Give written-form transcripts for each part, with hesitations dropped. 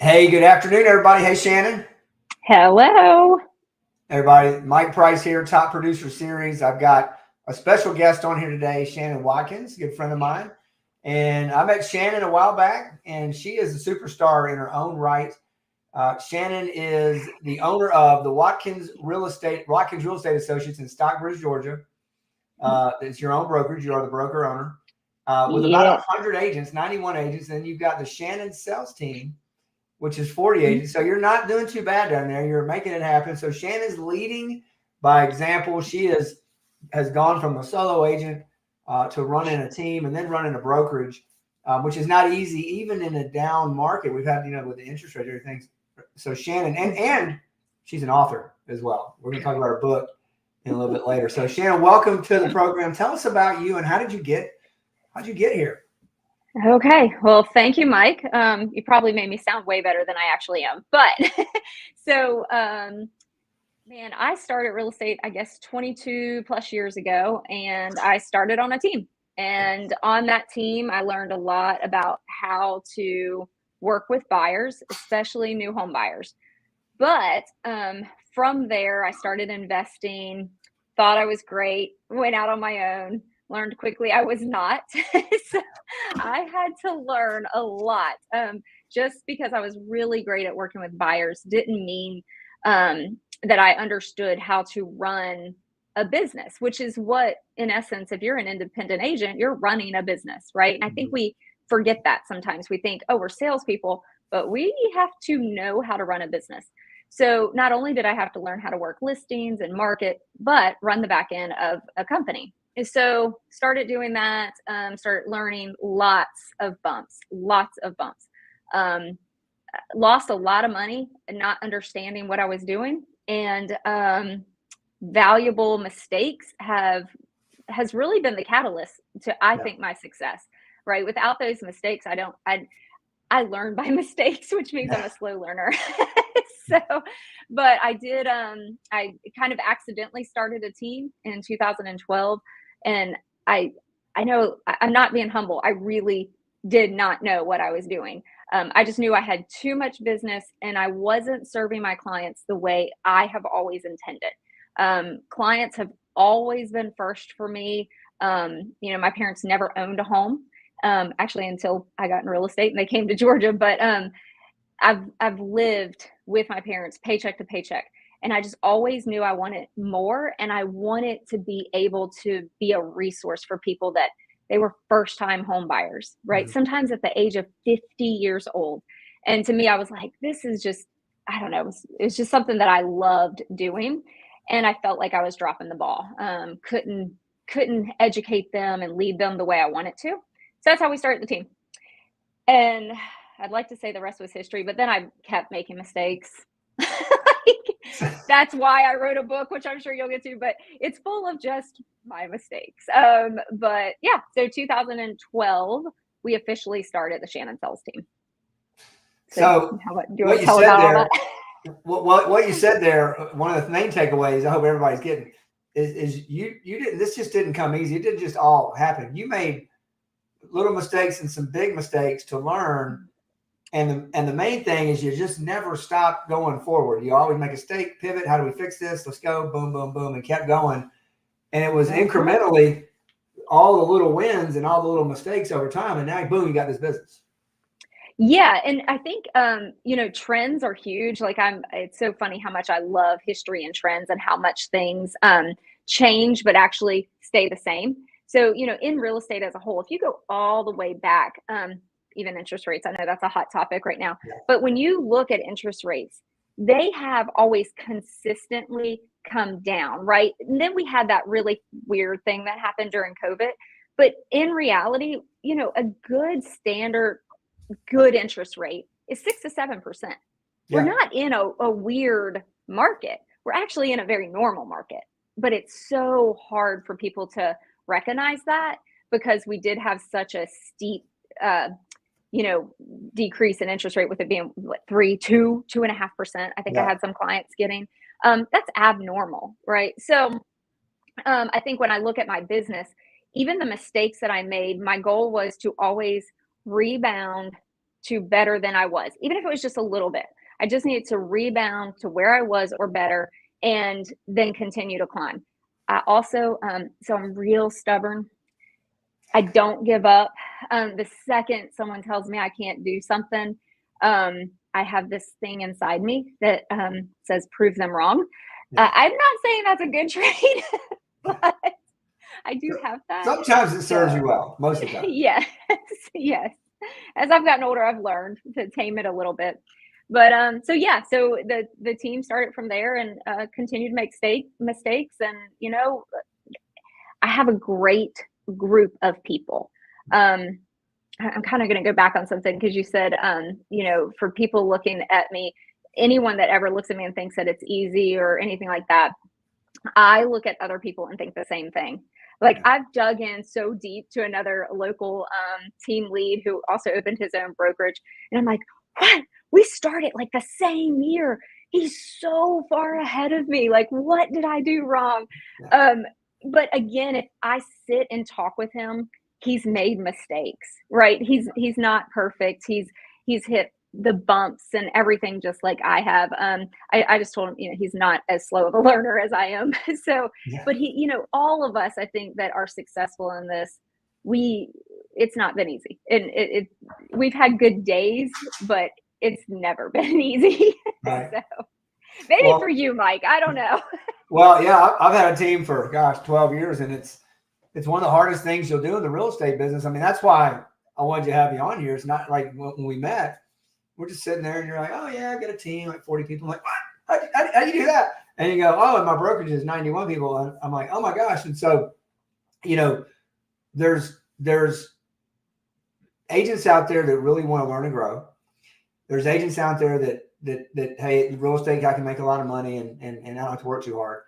Hey, good afternoon, everybody. Hey, Shannon. Hello. Everybody, Mike Price here, Top Producer Series. I've got a special guest on here today, Shannon Watkins, a good friend of mine. And I met Shannon a while back, and she is a superstar in her own right. Shannon is the owner of the Watkins Real Estate Associates in Stockbridge, Georgia. It's your own brokerage. You are the broker owner. With about Yeah. 100 agents, 91 agents. Then you've got the Shannon Sells Team, which is 40 agents. So you're not doing too bad down there. You're making it happen. So Shannon's leading by example. She has gone from a solo agent to running a team and then running a brokerage, which is not easy, even in a down market. We've had, with the interest rate and everything. So Shannon, and she's an author as well. We're going to talk about her book in a little bit later. So Shannon, welcome to the program. Tell us about you and how'd you get here? Okay. Well, thank you, Mike. You probably made me sound way better than I actually am. But so, man, I started real estate, I guess, 22 plus years ago, and I started on a team. And on that team, I learned a lot about how to work with buyers, especially new home buyers. But from there, I started investing, thought I was great, went out on my own, learned quickly I was not. So I had to learn a lot. Just because I was really great at working with buyers didn't mean that I understood how to run a business, which is what, in essence, if you're an independent agent, you're running a business, right? And I think we forget that sometimes. We think, oh, we're salespeople, but we have to know how to run a business. So not only did I have to learn how to work listings and market, but run the back end of a company. And so started doing that, started learning lots of bumps. Um, Lost a lot of money and not understanding what I was doing. And valuable mistakes has really been the catalyst to, I think, my success, right? Without those mistakes, I learn by mistakes, which means I'm a slow learner. So, but I did, I kind of accidentally started a team in 2012. And I know I'm not being humble. I really did not know what I was doing. I just knew I had too much business and I wasn't serving my clients the way I have always intended. Clients have always been first for me. My parents never owned a home, actually until I got in real estate and they came to Georgia. But I've lived with my parents paycheck to paycheck. And I just always knew I wanted more, and I wanted to be able to be a resource for people that they were first time home buyers, right? Mhm. Sometimes at the age of 50 years old. And to me, I was like, this is just, I don't know, it's just something that I loved doing. And I felt like I was dropping the ball. Couldn't educate them and lead them the way I wanted to. So that's how we started the team. And I'd like to say the rest was history, but then I kept making mistakes. That's why I wrote a book, which I'm sure you'll get to, but it's full of just my mistakes. But yeah, so 2012, we officially started the Shannon Sells Team. So So do you want what to you tell said about all that? there, what you said there, one of the main takeaways I hope everybody's getting is you didn't, this just didn't come easy. It didn't just all happen. You made little mistakes and some big mistakes to learn. And the main thing is you just never stop going forward. You always make a mistake, pivot. How do we fix this? Let's go. Boom, boom, boom, and kept going. And it was That's right. incrementally all the little wins and all the little mistakes over time. And now, boom, you got this business. Yeah, and I think trends are huge. It's so funny how much I love history and trends and how much things change but actually stay the same. So, in real estate as a whole, if you go all the way back, even interest rates, I know that's a hot topic right now, Yeah. but when you look at interest rates, they have always consistently come down, right? And then we had that really weird thing that happened during COVID. But in reality, a good interest rate is 6 to 7%. We're Yeah. not in a weird market. We're actually in a very normal market, but it's so hard for people to recognize that because we did have such a steep, decrease in interest rate with it being what, 2.5%. I think I Yeah. had some clients getting, that's abnormal, right? So I think when I look at my business, even the mistakes that I made, my goal was to always rebound to better than I was, even if it was just a little bit. I just needed to rebound to where I was or better, and then continue to climb. I also, so I'm real stubborn. I don't give up. The second someone tells me I can't do something, I have this thing inside me that says, prove them wrong. Yeah. I'm not saying that's a good trait, but I do have that. Sometimes it serves you well, most of the time. Yes, yes. As I've gotten older, I've learned to tame it a little bit. But so yeah, so the team started from there and continued to make mistakes. And I have a great group of people. I'm kind of going to go back on something because you said, for people looking at me, anyone that ever looks at me and thinks that it's easy or anything like that, I look at other people and think the same thing. Like, I've dug in so deep to another local team lead who also opened his own brokerage. And I'm like, what? We started like the same year. He's so far ahead of me. Like, what did I do wrong? Yeah. But again, if I sit and talk with him, he's made mistakes, right? He's not perfect. He's hit the bumps and everything just like I have. I just told him, he's not as slow of a learner as I am. So, Yeah. but he, all of us, I think, that are successful in this, it's not been easy. And we've had good days, but it's never been easy. Right. So maybe for you, Mike, I don't know. Well, yeah, I've had a team for 12 years, and it's one of the hardest things you'll do in the real estate business. I mean, that's why I wanted to have you on here. It's not like when we met, we're just sitting there and you're like, oh yeah, I got a team, like 40 people. I'm like, what? How do you do that? And you go, oh, and my brokerage is 91 people. And I'm like, oh my gosh. And so, there's agents out there that really want to learn and grow. There's agents out there that hey, real estate, I can make a lot of money and I don't have to work too hard.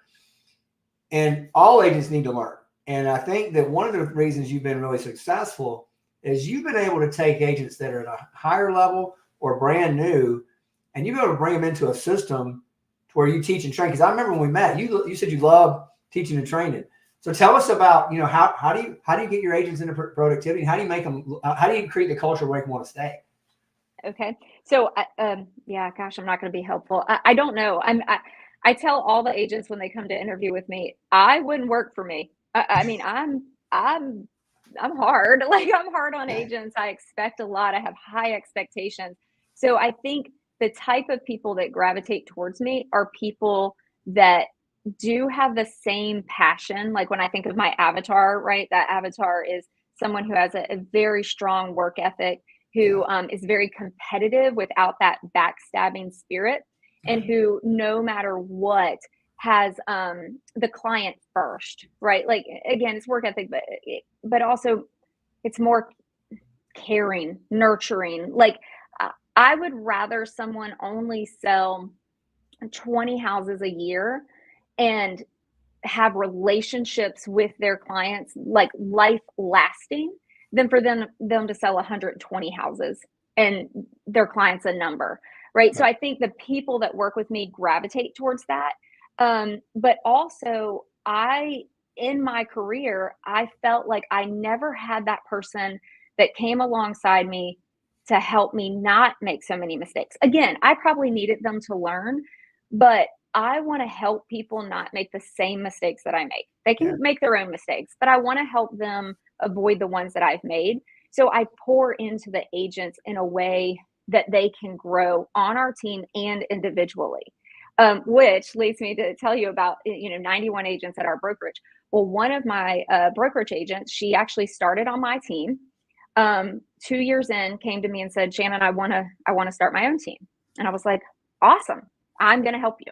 And all agents need to learn. And I think that one of the reasons you've been really successful is you've been able to take agents that are at a higher level or brand new, and you've been able to bring them into a system where you teach and train. Because I remember when we met, you said you love teaching and training. So tell us about, how do you get your agents into productivity? How do you make them? How do you create the culture where they want to stay? Okay. So, yeah, gosh, I'm not going to be helpful. I don't know. I tell all the agents when they come to interview with me, I wouldn't work for me. I mean, I'm hard. Like, I'm hard on agents. I expect a lot. I have high expectations. So I think the type of people that gravitate towards me are people that do have the same passion. Like, when I think of my avatar, right? That avatar is someone who has a very strong work ethic, who is very competitive without that backstabbing spirit, and who, no matter what, has the client first, right? Like, again, it's work ethic, but also it's more caring, nurturing. Like, I would rather someone only sell 20 houses a year and have relationships with their clients, like life lasting, than for them to sell 120 houses and their clients a number, right? So I think the people that work with me gravitate towards that. But also, in my career, I felt like I never had that person that came alongside me to help me not make so many mistakes. Again, I probably needed them to learn, but I want to help people not make the same mistakes that I make. They can make their own mistakes, but I want to help them avoid the ones that I've made. So I pour into the agents in a way that they can grow on our team and individually, which leads me to tell you about, 91 agents at our brokerage. Well, one of my brokerage agents, she actually started on my team. 2 years in, came to me and said, Shannon, I want to start my own team. And I was like, awesome. I'm going to help you.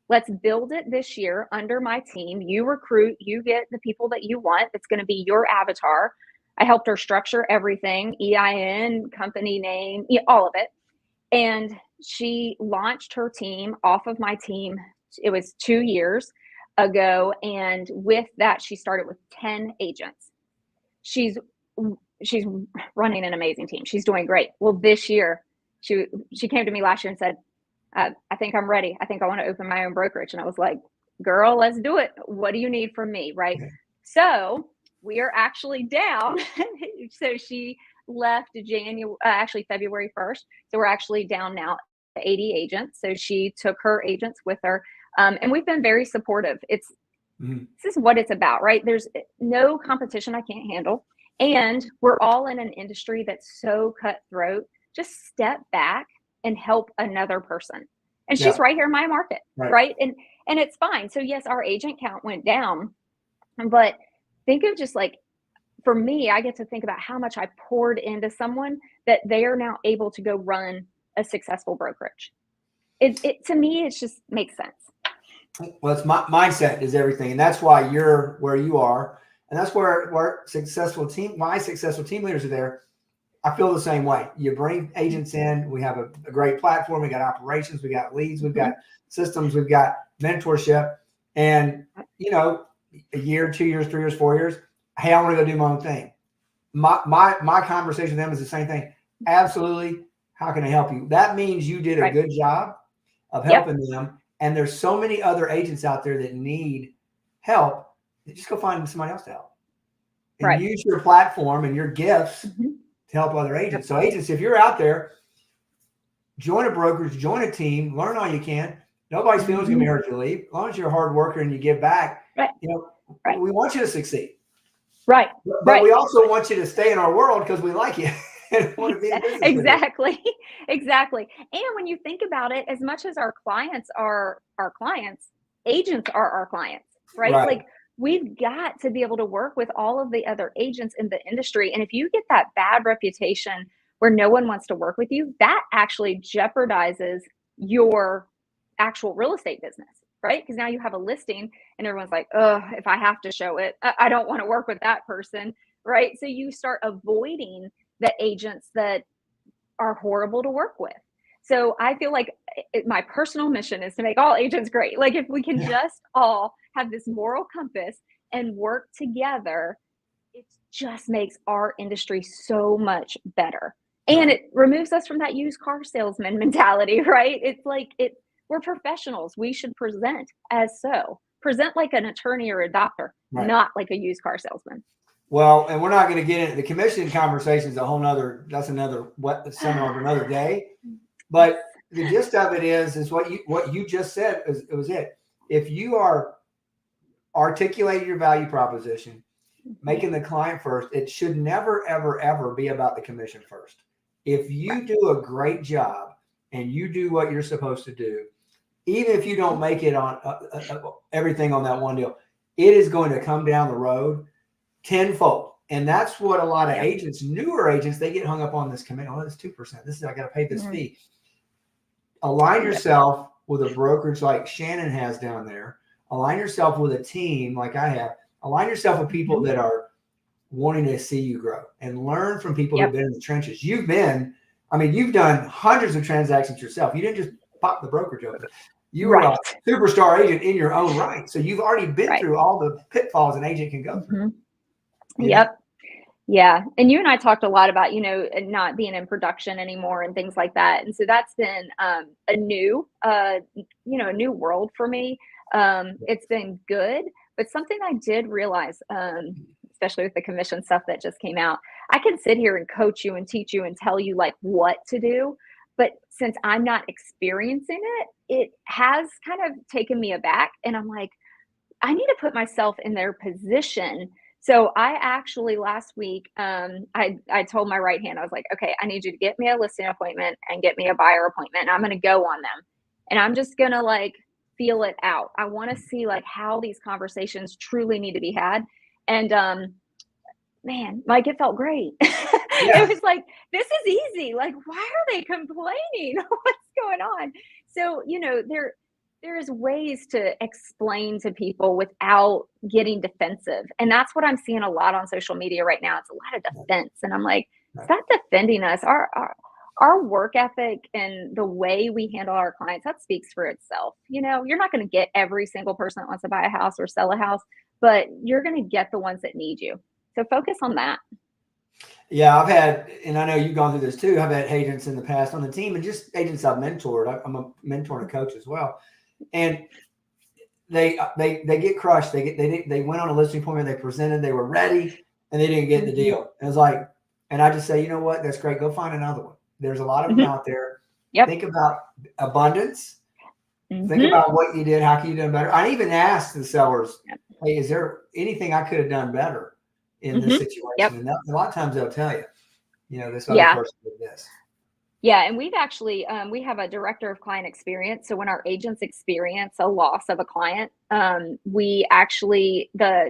Let's build it this year under my team. You recruit, you get the people that you want. It's going to be your avatar. I helped her structure everything, EIN, company name, all of it. And she launched her team off of my team. It was 2 years ago. And with that, she started with 10 agents. She's running an amazing team. She's doing great. Well, this year, she came to me last year and said, I think I'm ready. I think I want to open my own brokerage. And I was like, girl, let's do it. What do you need from me? Right. So we are actually down. So she left actually February 1st. So we're actually down now to 80 agents. So she took her agents with her. And we've been very supportive. This is what it's about, right? There's no competition I can't handle. And we're all in an industry that's so cutthroat. Just step back and help another person. And she's right here in my market, right? And it's fine. So yes, our agent count went down, but think of just like, for me, I get to think about how much I poured into someone that they are now able to go run a successful brokerage. It to me, it just makes sense. Well, it's mindset is everything. And that's why you're where you are. And that's where my successful team leaders are there. I feel the same way. You bring agents in. We have a great platform. We got operations. We got leads. We've got systems. We've got mentorship. And, you know, a year, 2 years, 3 years, 4 years, hey, I want to go do my own thing. My conversation with them is the same thing. Absolutely. How can I help you? That means you did a good job of helping them. And there's so many other agents out there that need help. Just go find somebody else to help. And use your platform and your gifts to help other agents. So agents, if you're out there, join a brokerage, join a team, learn all you can. Nobody's feelings going to be hurt if you leave. As long as you're a hard worker and you give back, you know, we want you to succeed. But we also want you to stay in our world because we like you. Exactly. And when you think about it, as much as our clients are our clients, agents are our clients, right? Like we've got to be able to work with all of the other agents in the industry. And if you get that bad reputation where no one wants to work with you, that actually jeopardizes your actual real estate business, right? Because now you have a listing and everyone's like, oh, if I have to show it, I don't want to work with that person, right? So you start avoiding the agents that are horrible to work with. So I feel like my personal mission is to make all agents great. Like if we can just all have this moral compass and work together, it just makes our industry so much better. And it removes us from that used car salesman mentality, right? It's like we're professionals. We should present as so. Present like an attorney or a doctor, not like a used car salesman. Well, and we're not going to get into the commission conversation is another seminar of another day. But the gist of it is what you just said was it. If you are articulating your value proposition, making the client first, it should never, ever, ever be about the commission first. If you do a great job and you do what you're supposed to do, even if you don't make it on everything on that one deal, it is going to come down the road tenfold. And that's what a lot of agents, newer agents, they get hung up on this commitment. Oh, it's 2%. I got to pay this fee. Align yourself with a brokerage like Shannon has down there. Align yourself with a team like I have. Align yourself with people that are wanting to see you grow and learn from people who've been in the trenches. You've done hundreds of transactions yourself. You didn't just pop the brokerage open. You were a superstar agent in your own right. So you've already been through all the pitfalls an agent can go through. Yeah. And you and I talked a lot about, not being in production anymore and things like that. And so that's been a new world for me. It's been good, but something I did realize, especially with the commission stuff that just came out, I can sit here and coach you and teach you and tell you like what to do. But since I'm not experiencing it, it has kind of taken me aback. And I'm like, I need to put myself in their position. So I actually last week, I told my right hand, I was like, okay, I need you to get me a listing appointment and get me a buyer appointment. And I'm going to go on them. And I'm just going to like feel it out. I want to see like how these conversations truly need to be had. And man, like it felt great. It was like, this is easy. Like, why are they complaining? What's going on? So, there is ways to explain to people without getting defensive. And that's what I'm seeing a lot on social media right now. It's a lot of defense. And I'm like, stop defending us. Our work ethic and the way we handle our clients, that speaks for itself. You're not going to get every single person that wants to buy a house or sell a house, but you're going to get the ones that need you. So focus on that. Yeah, I've had, and I know you've gone through this too, I've had agents in the past on the team and just agents I've mentored. I'm a mentor and a coach as well. And they get crushed. They went on a listing appointment, they presented, they were ready, and they didn't get the deal. And it's like, And I just say, you know what? That's great. Go find another one. There's a lot of them Mhm. out there. Yep. Think about abundance. Think Mhm. about what you did. How can you do better? I even asked the sellers, Yep. hey, is there anything I could have done better in this Mhm. Yep. situation? And a lot of times they'll tell you, this other Yeah. person did this. Yeah, and we've actually we have a director of client experience. So when our agents experience a loss of a client, the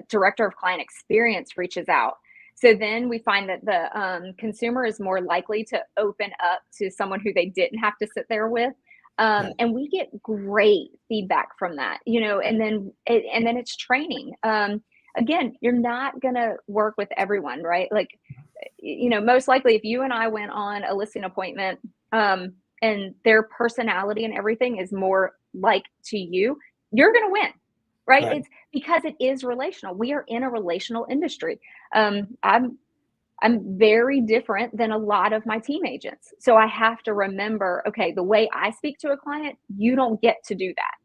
director of client experience reaches out. So then we find that the consumer is more likely to open up to someone who they didn't have to sit there with. Yeah. And we get great feedback from that, and then it's training. Again, you're not gonna work with everyone, right? Like, most likely if you and I went on a listing appointment, and their personality and everything is more like to you, you're going to win, right? Right. It's because it is relational. We are in a relational industry. I'm very different than a lot of my team agents. So I have to remember, okay, the way I speak to a client, you don't get to do that,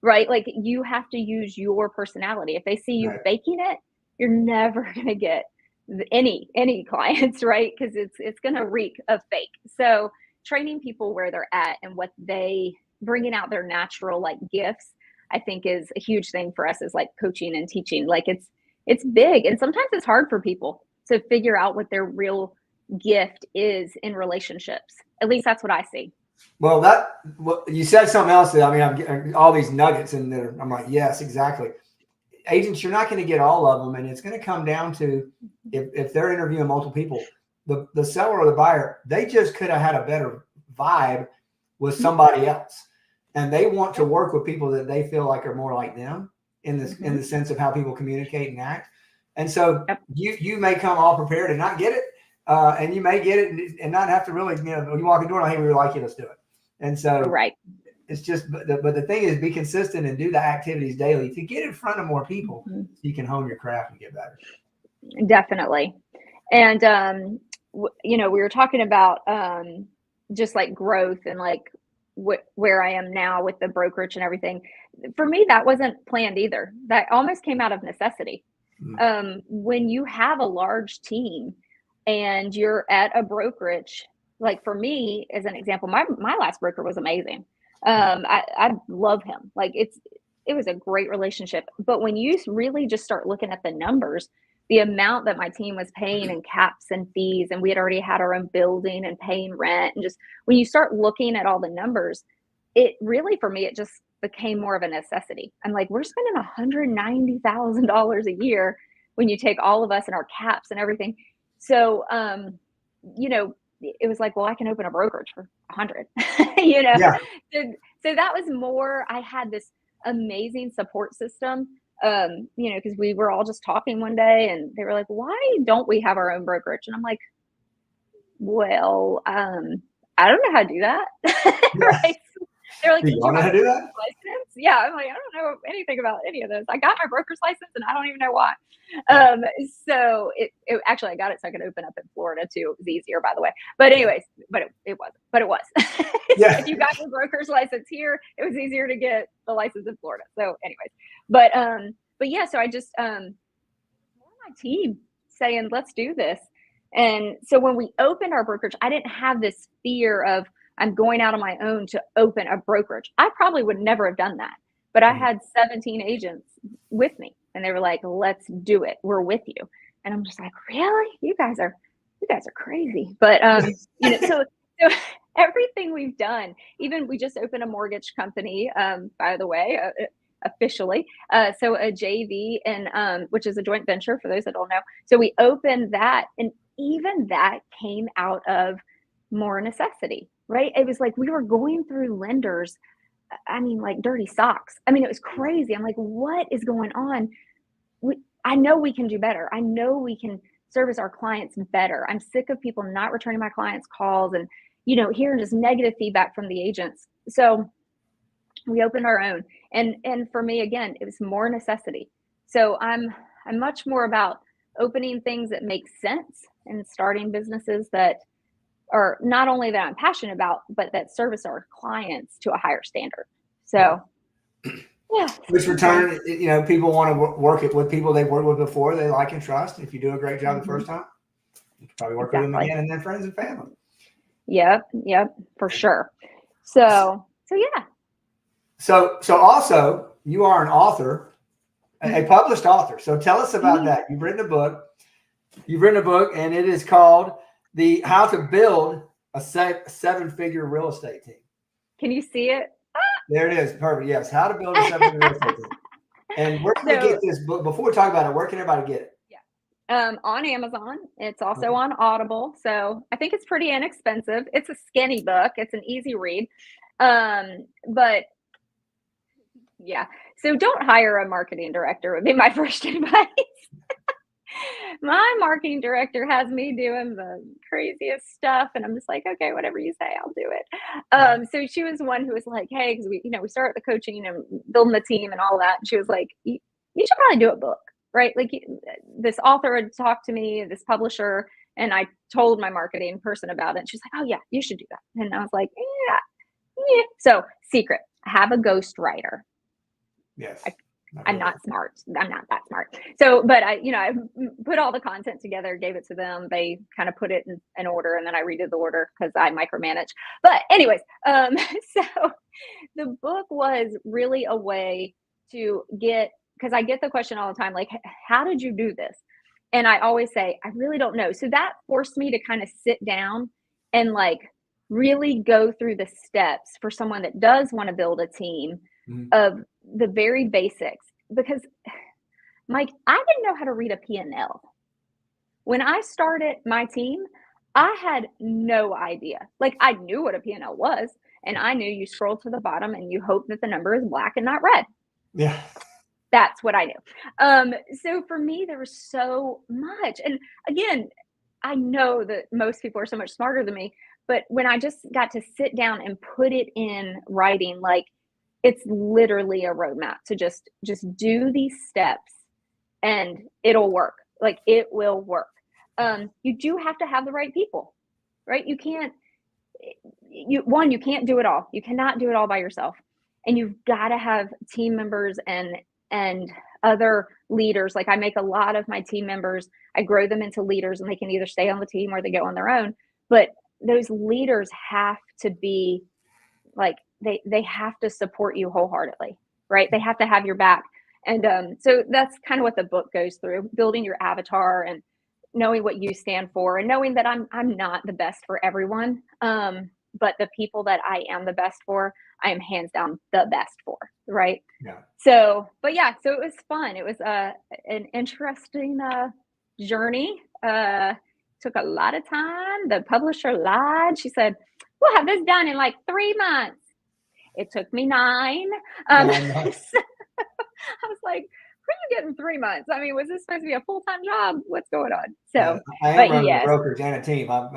right? Like, you have to use your personality. If they see you Right. faking it, you're never going to get any clients, right? Because it's going to reek of fake. So training people where they're at and what they bringing out their natural like gifts, I think is a huge thing for us, is like coaching and teaching. Like, it's big, and sometimes it's hard for people to figure out what their real gift is in relationships. At least that's what I see. Well, you said something else that, I mean, I'm getting all these nuggets in there. I'm like, yes, exactly. Agents, you're not going to get all of them. And it's going to come down to, if they're interviewing multiple people, the seller or the buyer, they just could have had a better vibe with somebody else. And they want to work with people that they feel like are more like them in the sense of how people communicate and act. And so you may come all prepared and not get it. And you may get it and not have to really, you walk in the door and, hey, we really like you, let's do it. And so Right. it's just, but the thing is, be consistent and do the activities daily to get in front of more people so you can hone your craft and get better. Definitely. And, we were talking about just like growth and like where I am now with the brokerage and everything. For me, that wasn't planned either. That almost came out of necessity. When you have a large team and you're at a brokerage, like for me, as an example, my last broker was amazing. I love him. Like, it was a great relationship. But when you really just start looking at the numbers, the amount that my team was paying in caps and fees, and we had already had our own building and paying rent, and just when you start looking at all the numbers, it really, for me, it just became more of a necessity. I'm like, we're spending $190,000 a year when you take all of us and our caps and everything. So, it was like, well, I can open a brokerage for 100, Yeah. So that was more, I had this amazing support system, because we were all just talking one day and they were like, why don't we have our own brokerage? And I'm like, well, I don't know how to do that. Right. They're like, Do y'all know how to do that? License? Yeah. I'm like, I don't know anything about any of this. I got my broker's license and I don't even know why. So it actually, I got it so I could open up in Florida too. It was easier, by the way. But anyways, it was. Yeah. If you got your broker's license here, it was easier to get the license in Florida. So anyways, but yeah, so I just, my team saying, let's do this. And so when we opened our brokerage, I didn't have this fear of, I'm going out on my own to open a brokerage. I probably would never have done that, but I had 17 agents with me and they were like, let's do it. We're with you. And I'm just like, really? You guys are crazy. But, so everything we've done, even we just opened a mortgage company, by the way, officially. So a JV, and which is a joint venture for those that don't know. So we opened that, and even that came out of more necessity, right? It was like we were going through lenders, I mean, like dirty socks. I mean, it was crazy. I'm like, what is going on? I know we can do better. I know we can service our clients better. I'm sick of people not returning my clients' calls and, hearing just negative feedback from the agents. So we opened our own. And for me, again, it was more necessity. So I'm much more about opening things that make sense and starting businesses that are not only that I'm passionate about, but that service our clients to a higher standard. So, yeah. Which return, people want to work it with people they've worked with before, they like and trust. If you do a great job the first time, Probably work with them again, and then friends and family. Yep, for sure. So yeah. So also you are an author, a published author. So tell us about that. You've written a book. And it is called How to Build a 7-Figure Real Estate Team. Can you see it? There it is. Perfect. Yes. How to Build a 7-Figure Real Estate Team. And where can we get this book? Before we talk about it, where can everybody get it? On Amazon. It's also on Audible. So I think it's pretty inexpensive. It's a skinny book. It's an easy read. But yeah. So don't hire a marketing director would be my first advice. My marketing director has me doing the craziest stuff, and I'm just like, okay, whatever you say, I'll do it. So she was one who was like, hey, because we started the coaching and building the team and all that. And she was like, you should probably do a book, right? Like this author had talked to me, this publisher, and I told my marketing person about it. And she's like, oh yeah, you should do that. And I was like, yeah. So secret, have a ghostwriter. Yes. I'm not smart. I'm not that smart. So, but I put all the content together, gave it to them. They kind of put it in order, and then I redid the order because I micromanage. But anyways, so the book was really a way to because I get the question all the time, like, how did you do this? And I always say, I really don't know. So that forced me to kind of sit down and like really go through the steps for someone that does want to build a team of the very basics, because Mike, I didn't know how to read a P&L. When I started my team, I had no idea. Like I knew what a P&L was, and I knew you scroll to the bottom and you hope that the number is black and not red. Yeah. That's what I knew. So for me, there was so much. And again, I know that most people are so much smarter than me, but when I just got to sit down and put it in writing, like, it's literally a roadmap to just do these steps and it'll work. Like it will work. You do have to have the right people, right? You can't do it all. You cannot do it all by yourself. And you've got to have team members and other leaders. Like I make a lot of my team members, I grow them into leaders, and they can either stay on the team or they go on their own. But those leaders have to be like, they have to support you wholeheartedly, right? They have to have your back. And so that's kind of what the book goes through, building your avatar and knowing what you stand for, and knowing that I'm not the best for everyone. But the people that I am the best for, I am hands down the best for, right? Yeah. So it was fun. It was an interesting journey. Took a lot of time. The publisher lied. She said, we'll have this done in like 3 months. It took me 9. So I was like, where are you getting 3 months? I mean, was this supposed to be a full-time job? What's going on? So I am running a brokerage and a team. Right.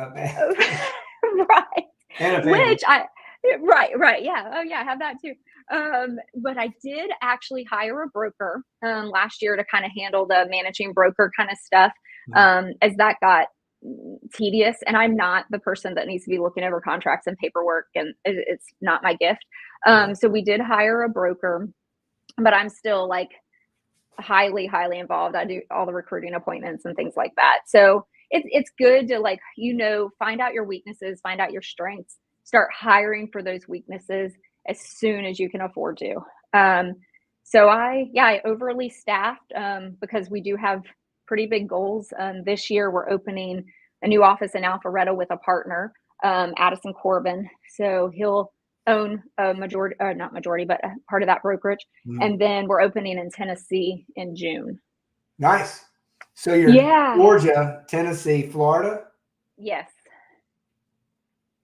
And a family. Right. Yeah. Oh yeah, I have that too. But I did actually hire a broker last year to kind of handle the managing broker kind of stuff as that got tedious, and I'm not the person that needs to be looking over contracts and paperwork, and it's not my gift. So we did hire a broker, but I'm still like highly involved. I do all the recruiting appointments and things like that. So it's good to like, find out your weaknesses, find out your strengths, start hiring for those weaknesses as soon as you can afford to. So I overly staffed because we do have pretty big goals. This year we're opening a new office in Alpharetta with a partner, Addison Corbin. So he'll own a majority, not majority, but a part of that brokerage. And then we're opening in Tennessee in June. Nice. So you're Georgia, Tennessee, Florida? Yes.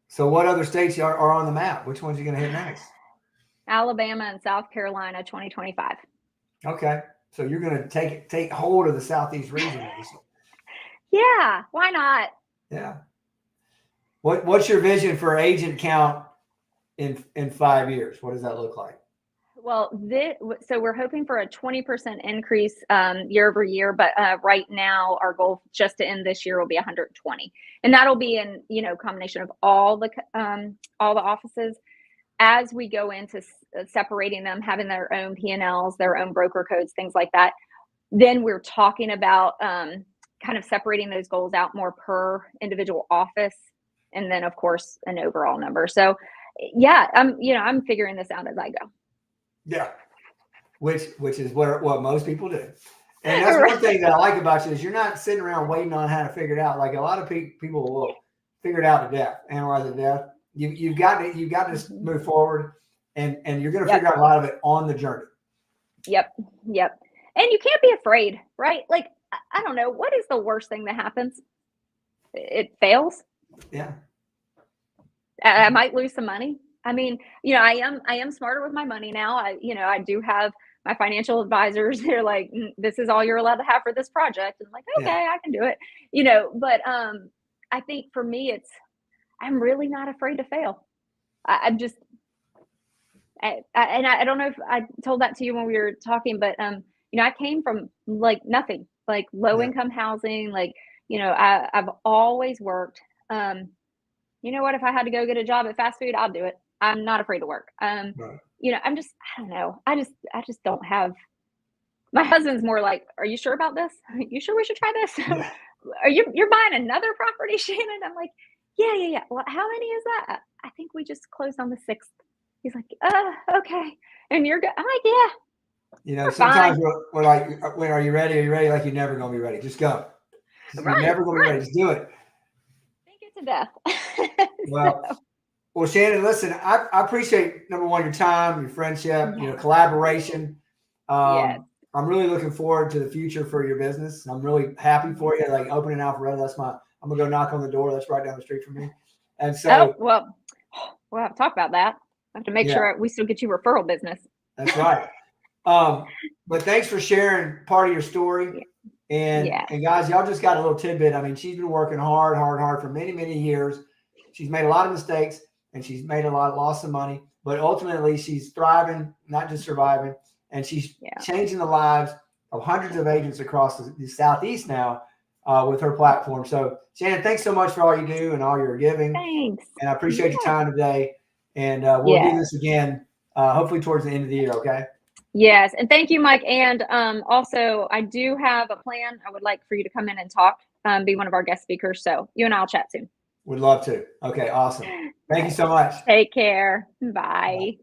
So what other states are on the map? Which ones are you going to hit next? Alabama and South Carolina, 2025. Okay. So you're going to take hold of the Southeast region. Yeah. Why not? Yeah. What's your vision for agent count in 5 years? What does that look like? Well, so we're hoping for a 20% increase year over year, but right now our goal just to end this year will be 120, and that'll be in combination of all the offices. As we go into separating them, having their own P&Ls, their own broker codes, things like that, then we're talking about kind of separating those goals out more per individual office, and then of course an overall number. So yeah, I'm figuring this out as I go. Yeah. Which is what most people do. And that's one thing that I like about you is you're not sitting around waiting on how to figure it out. Like a lot of people will figure it out to death, analyze it to death. You've got to move forward, and you're going to figure out a lot of it on the journey. Yep. And you can't be afraid, right? Like, I don't know, what is the worst thing that happens? It fails. Yeah. I might lose some money. I mean, I am smarter with my money now. I do have my financial advisors. They're like, this is all you're allowed to have for this project. And I'm like, okay, I can do it. But I think for me, I'm really not afraid to fail. I'm just, and I don't know if I told that to you when we were talking, but I came from like nothing, like low income housing. Like, I've always worked. You know what? If I had to go get a job at fast food, I'll do it. I'm not afraid to work. I'm just, I don't know. I just don't have. My husband's more like, are you sure about this? Are you sure we should try this? Yeah. You're buying another property, Shannon? I'm like, yeah. Well, how many is that? I think we just closed on the 6th. He's like, okay. And you're good. I'm like, yeah. Sometimes we're like, when are you ready? Are you ready? Like, you're never going to be ready. Just go. You're never going to be ready. Just do it. Think it to death. Well, Shannon, listen, I appreciate, number one, your time, your friendship, collaboration. Yes. I'm really looking forward to the future for your business. I'm really happy for you. Like, opening Alpharetta, I'm going to go knock on the door. That's right down the street from me. And so, we'll have to talk about that. I have to make sure we still get you referral business. That's right. But thanks for sharing part of your story. And guys, y'all just got a little tidbit. I mean, she's been working hard for many, many years. She's made a lot of mistakes and she's made a lot of loss of money, but ultimately she's thriving, not just surviving. And she's changing the lives of hundreds of agents across the Southeast now with her platform. So Shannon, thanks so much for all you do and all your giving. Thanks. And I appreciate your time today. And we'll do this again, hopefully towards the end of the year. Okay. Yes. And thank you, Mike. And also I do have a plan. I would like for you to come in and talk, be one of our guest speakers. So you and I'll chat soon. Would love to. Okay. Awesome. Thank you so much. Take care. Bye.